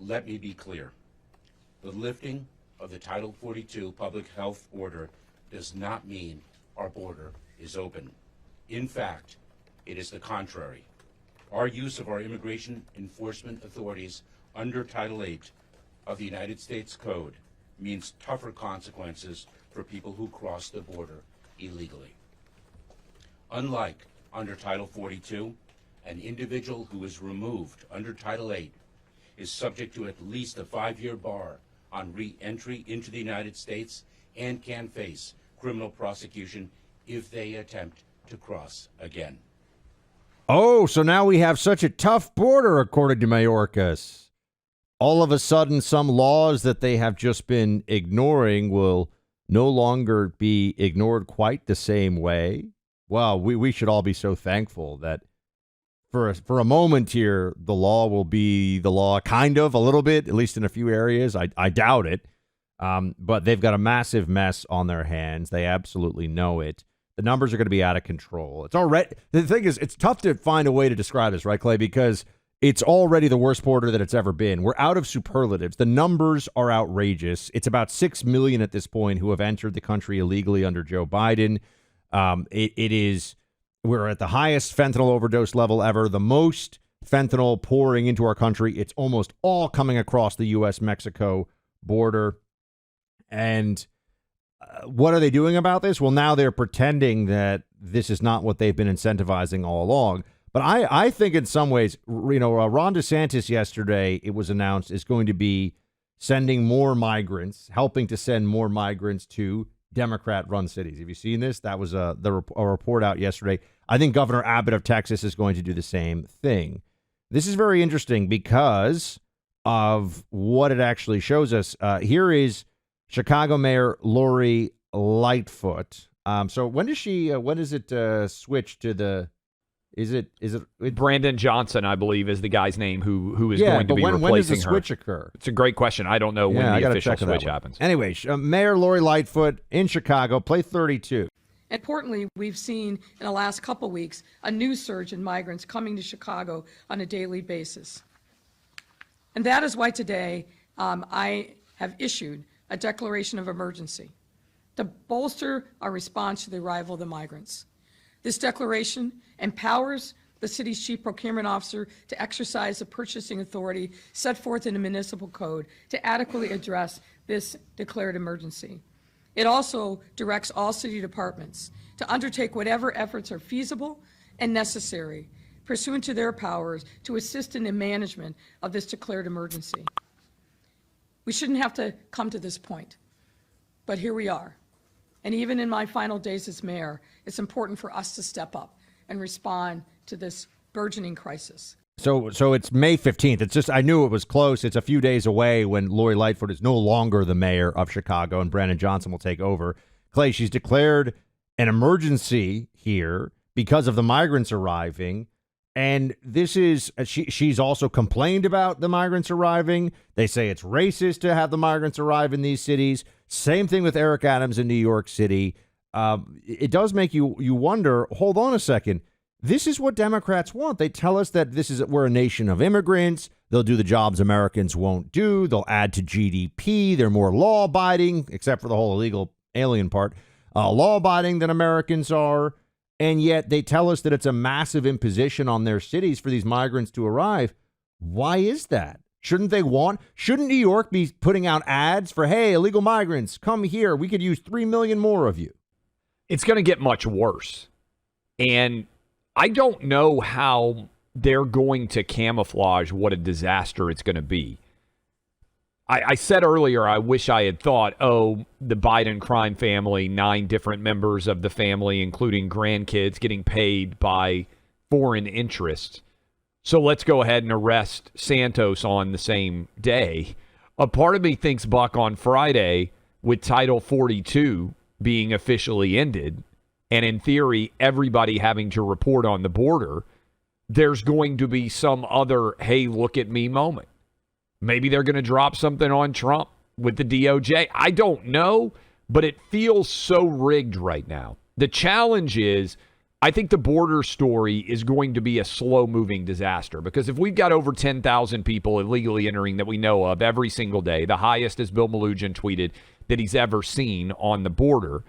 Let me be clear. The lifting of the Title 42 public health order does not mean our border is open. In fact, it is the contrary. Our use of our immigration enforcement authorities under Title 8 of the United States Code means tougher consequences for people who cross the border illegally. Unlike under Title 42, an individual who is removed under Title 8 is subject to at least a 5-year bar on re-entry into the United States and can face criminal prosecution if they attempt to cross again. Oh, so now we have such a tough border, according to Mayorkas. All of a sudden, some laws that they have just been ignoring will no longer be ignored quite the same way. Well, we should all be so thankful that for a moment here, the law will be the law, kind of, a little bit, at least in a few areas. I doubt it. But they've got a massive mess on their hands. They absolutely know it. The numbers are going to be out of control. It's already, the thing is, it's tough to find a way to describe this, right, Clay? Because it's already the worst border that it's ever been. We're out of superlatives. The numbers are outrageous. It's about 6 million at this point who have entered the country illegally under Joe Biden. We're at the highest fentanyl overdose level ever, the most fentanyl pouring into our country. It's almost all coming across the U.S.-Mexico border. And what are they doing about this? Well, now they're pretending that this is not what they've been incentivizing all along. But I think in some ways, Ron DeSantis yesterday, it was announced, is going to be sending more migrants, helping to send more migrants to Democrat-run cities. Have you seen this? That was a report out yesterday. I think Governor Abbott of Texas is going to do the same thing. This is very interesting because of what it actually shows us. Here is Chicago Mayor Lori Lightfoot. So when does it switch to the? Is it Brandon Johnson, I believe, is the guy's name who is going to be replacing her. When does the switch occur? It's a great question. I don't know when the official switch happens. Anyway, Mayor Lori Lightfoot in Chicago, play 32. Importantly, we've seen in the last couple weeks a new surge in migrants coming to Chicago on a daily basis. And that is why today I have issued a declaration of emergency to bolster our response to the arrival of the migrants. This declaration empowers the city's chief procurement officer to exercise the purchasing authority set forth in the municipal code to adequately address this declared emergency. It also directs all city departments to undertake whatever efforts are feasible and necessary pursuant to their powers to assist in the management of this declared emergency. We shouldn't have to come to this point, but here we are. And even in my final days as mayor, it's important for us to step up and respond to this burgeoning crisis. So it's May 15th. It's just, I knew it was close. It's a few days away when Lori Lightfoot is no longer the mayor of Chicago and Brandon Johnson will take over. Clay, she's declared an emergency here because of the migrants arriving. And this is, she's also complained about the migrants arriving. They say it's racist to have the migrants arrive in these cities. Same thing with Eric Adams in New York City. It does make you wonder, hold on a second. This is what Democrats want. They tell us that we're a nation of immigrants. They'll do the jobs Americans won't do. They'll add to GDP. They're more law-abiding, except for the whole illegal alien part, law-abiding than Americans are. And yet they tell us that it's a massive imposition on their cities for these migrants to arrive. Why is that? Shouldn't New York be putting out ads for, hey, illegal migrants, come here. We could use 3 million more of you. It's going to get much worse. And I don't know how they're going to camouflage what a disaster it's going to be. I said earlier, I wish I had thought, the Biden crime family, 9 different members of the family, including grandkids, getting paid by foreign interests. So let's go ahead and arrest Santos on the same day. A part of me thinks, Buck, on Friday, with Title 42 being officially ended, and in theory, everybody having to report on the border, there's going to be some other, hey, look at me moment. Maybe they're going to drop something on Trump with the DOJ. I don't know, but it feels so rigged right now. The challenge is, I think the border story is going to be a slow-moving disaster, because if we've got over 10,000 people illegally entering that we know of every single day, the highest, as Bill Malugin tweeted, that he's ever seen on the border,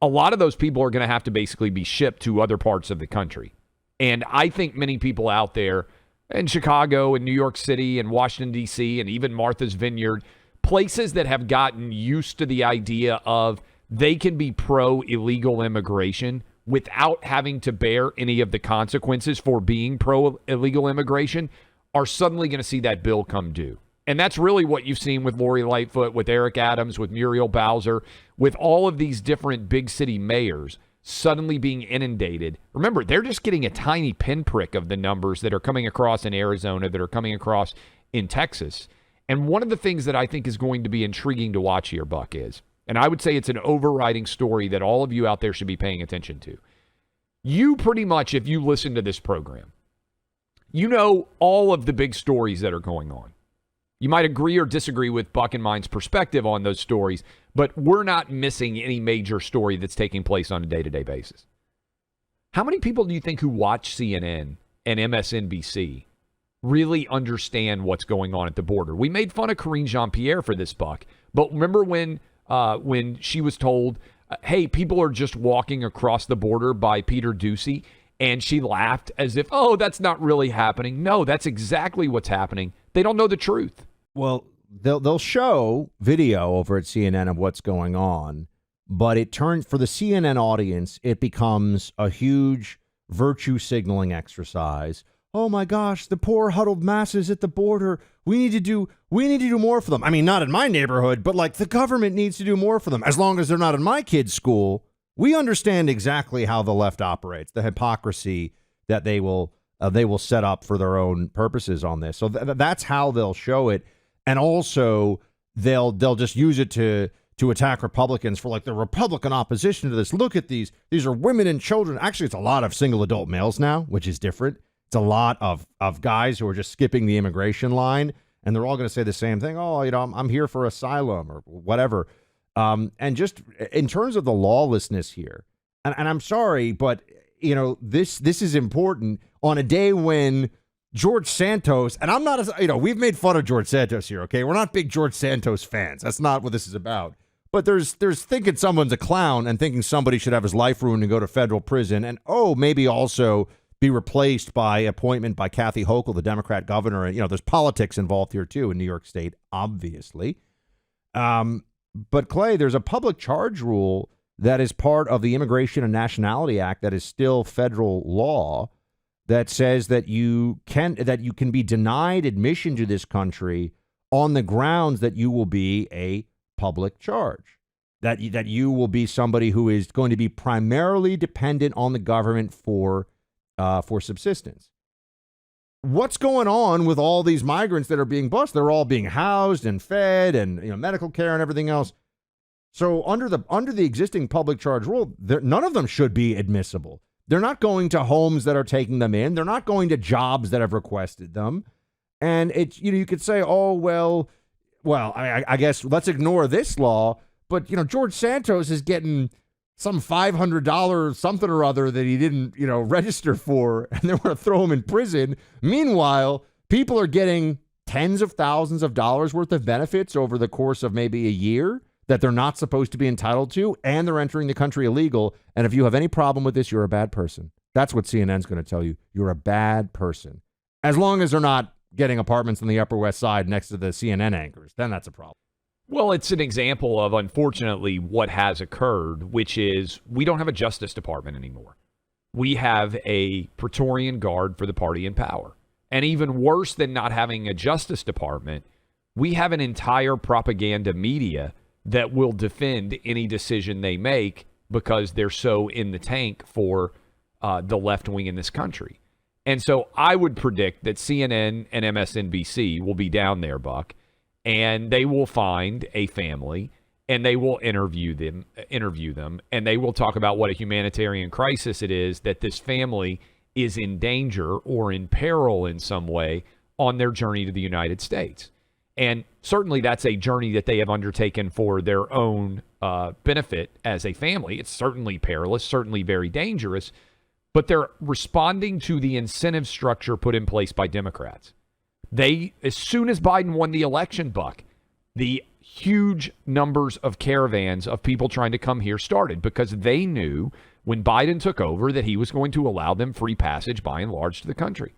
a lot of those people are going to have to basically be shipped to other parts of the country. And I think many people out there in Chicago and New York City and Washington, D.C., and even Martha's Vineyard, places that have gotten used to the idea of they can be pro-illegal immigration without having to bear any of the consequences for being pro-illegal immigration, are suddenly going to see that bill come due. And that's really what you've seen with Lori Lightfoot, with Eric Adams, with Muriel Bowser, with all of these different big city mayors suddenly being inundated. Remember, they're just getting a tiny pinprick of the numbers that are coming across in Arizona, that are coming across in Texas. And one of the things that I think is going to be intriguing to watch here, Buck, is, and I would say it's an overriding story that all of you out there should be paying attention to. You pretty much, if you listen to this program, you know all of the big stories that are going on. You might agree or disagree with Buck and mine's perspective on those stories, but we're not missing any major story that's taking place on a day-to-day basis. How many people do you think who watch CNN and MSNBC really understand what's going on at the border? We made fun of Karine Jean-Pierre for this, Buck, but remember when she was told, hey, people are just walking across the border by Peter Doocy, and she laughed as if, oh, that's not really happening. No, that's exactly what's happening. They don't know the truth. Well, they'll show video over at CNN of what's going on, but it turns, for the CNN audience, it becomes a huge virtue signaling exercise. Oh my gosh, the poor huddled masses at the border. We need to do more for them. I mean, not in my neighborhood, but like the government needs to do more for them. As long as they're not in my kid's school, we understand exactly how the left operates, the hypocrisy that they will set up for their own purposes on this. So that's how they'll show it. And also they'll just use it to attack Republicans for like the Republican opposition to this. Look at these are women and children. Actually, it's a lot of single adult males now, which is different. It's a lot of guys who are just skipping the immigration line, and they're all going to say the same thing. Oh, I'm here for asylum or whatever. And just in terms of the lawlessness here, and I'm sorry, but this is important on a day when George Santos, and I'm not, we've made fun of George Santos here, okay? We're not big George Santos fans. That's not what this is about. But there's thinking someone's a clown and thinking somebody should have his life ruined and go to federal prison, and maybe also be replaced by appointment by Kathy Hochul, the Democrat governor. And, there's politics involved here too in New York State, obviously. But Clay, there's a public charge rule that is part of the Immigration and Nationality Act that is still federal law that says that you can be denied admission to this country on the grounds that you will be a public charge, that you will be somebody who is going to be primarily dependent on the government for subsistence. What's going on with all these migrants that are being bused? They're all being housed and fed and medical care and everything else. So under the existing public charge rule, none of them should be admissible. They're not going to homes that are taking them in. They're not going to jobs that have requested them. And it's you could say, oh well, I guess let's ignore this law. But George Santos is getting some $500 something or other that he didn't register for, and they want to throw him in prison. Meanwhile, people are getting tens of thousands of dollars worth of benefits over the course of maybe a year that they're not supposed to be entitled to, and they're entering the country illegal. And if you have any problem with this, you're a bad person. That's what CNN's going to tell you. You're a bad person. As long as they're not getting apartments on the Upper West Side next to the CNN anchors, then that's a problem. Well, it's an example of, unfortunately, what has occurred, which is we don't have a Justice Department anymore. We have a Praetorian Guard for the party in power. And even worse than not having a Justice Department, we have an entire propaganda media that will defend any decision they make because they're so in the tank for the left wing in this country. And so I would predict that CNN and MSNBC will be down there, Buck, and they will find a family and they will interview them, and they will talk about what a humanitarian crisis it is that this family is in danger or in peril in some way on their journey to the United States. And certainly that's a journey that they have undertaken for their own benefit as a family. It's certainly perilous, certainly very dangerous. but they're responding to the incentive structure put in place by Democrats. As soon as Biden won the election, Buck, the huge numbers of caravans of people trying to come here started because they knew when Biden took over that he was going to allow them free passage by and large to the country.